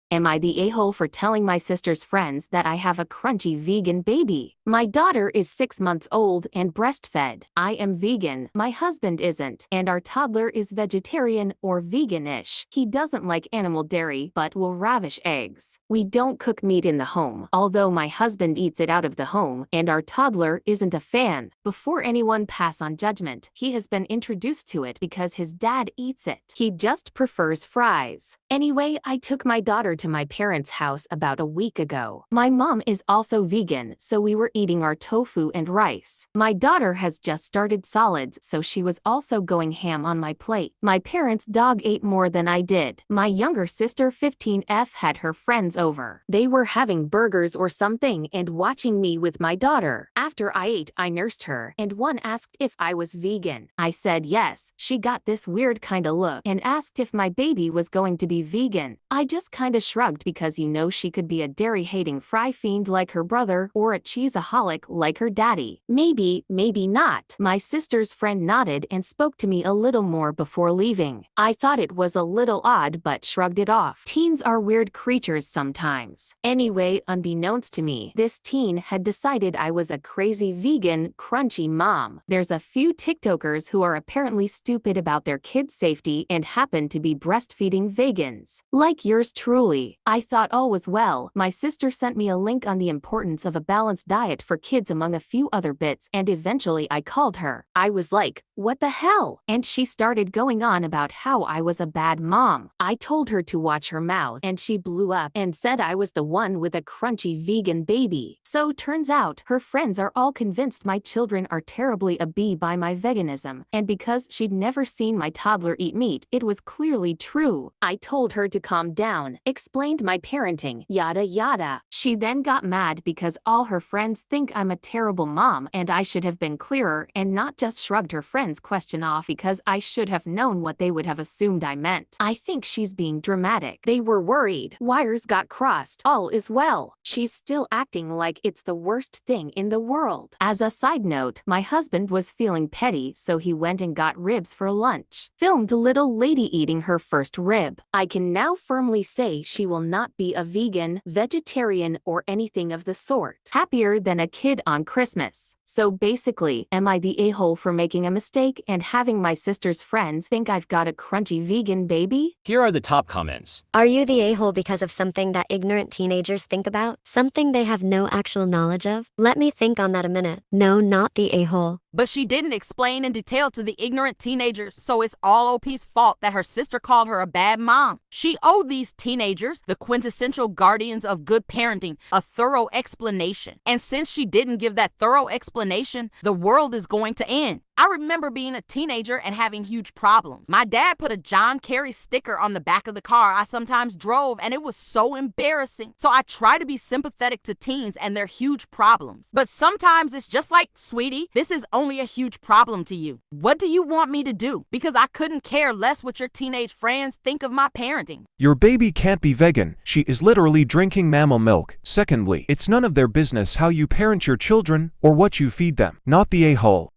Am I the a-hole for telling my sister's friends that I have a crunchy vegan baby? My daughter is 6 months old and breastfed. I am vegan, my husband isn't, and our toddler is vegetarian or vegan-ish. He doesn't like animal dairy but will ravish eggs. We don't cook meat in the home, although my husband eats it out of the home, and our toddler isn't a fan. Before anyone pass on judgment, he has been introduced to it because his dad eats it. He just prefers fries. Anyway, I took my daughter to my parents' house about a week ago. My mom is also vegan, so we were eating our tofu and rice. My daughter has just started solids, so she was also going ham on my plate. My parents' dog ate more than I did. My younger sister 15F had her friends over. They were having burgers or something and watching me with my daughter. After I ate, I nursed her, and one asked if I was vegan. I said yes. She got this weird kinda look and asked if my baby was going to be vegan. I just kinda shrugged because she could be a dairy-hating fry fiend like her brother or a cheeseaholic like her daddy. Maybe, maybe not. My sister's friend nodded and spoke to me a little more before leaving. I thought it was a little odd but shrugged it off. Teens are weird creatures sometimes. Anyway, unbeknownst to me, this teen had decided I was a crazy vegan, crunchy mom. There's a few TikTokers who are apparently stupid about their kids' safety and happen to be breastfeeding vegans. Like yours truly. I thought all was well. My sister sent me a link on the importance of a balanced diet for kids among a few other bits, and eventually I called her. I was like, what the hell? And she started going on about how I was a bad mom. I told her to watch her mouth, and she blew up and said I was the one with a crunchy vegan baby. So turns out, her friends are all convinced my children are terribly abused by my veganism, and because she'd never seen my toddler eat meat, it was clearly true. I told her to calm down, explained my parenting, yada yada. She then got mad because all her friends think I'm a terrible mom and I should have been clearer and not just shrugged her friend's question off because I should have known what they would have assumed I meant. I think she's being dramatic. They were worried. Wires got crossed. All is well. She's still acting like it's the worst thing in the world. As a side note, my husband was feeling petty, so he went and got ribs for lunch. Filmed little lady eating her first rib. I can now firmly say she will not be a vegan, vegetarian, or anything of the sort. Happier than a kid on Christmas. So basically, am I the a-hole for making a mistake and having my sister's friends think I've got a crunchy vegan baby? Here are the top comments. Are you the a-hole because of something that ignorant teenagers think about? Something they have no actual knowledge of? Let me think on that a minute. No, not the a-hole. But she didn't explain in detail to the ignorant teenagers, so it's all OP's fault that her sister called her a bad mom. She owed these teenagers, the quintessential guardians of good parenting, a thorough explanation. And since she didn't give that thorough explanation, the world is going to end. I remember being a teenager and having huge problems. My dad put a John Kerry sticker on the back of the car I sometimes drove, and it was so embarrassing. So I try to be sympathetic to teens and their huge problems. But sometimes it's just like, sweetie, this is only a huge problem to you. What do you want me to do? Because I couldn't care less what your teenage friends think of my parenting. Your baby can't be vegan. She is literally drinking mammal milk. Secondly, it's none of their business how you parent your children or what you feed them. Not the a-hole.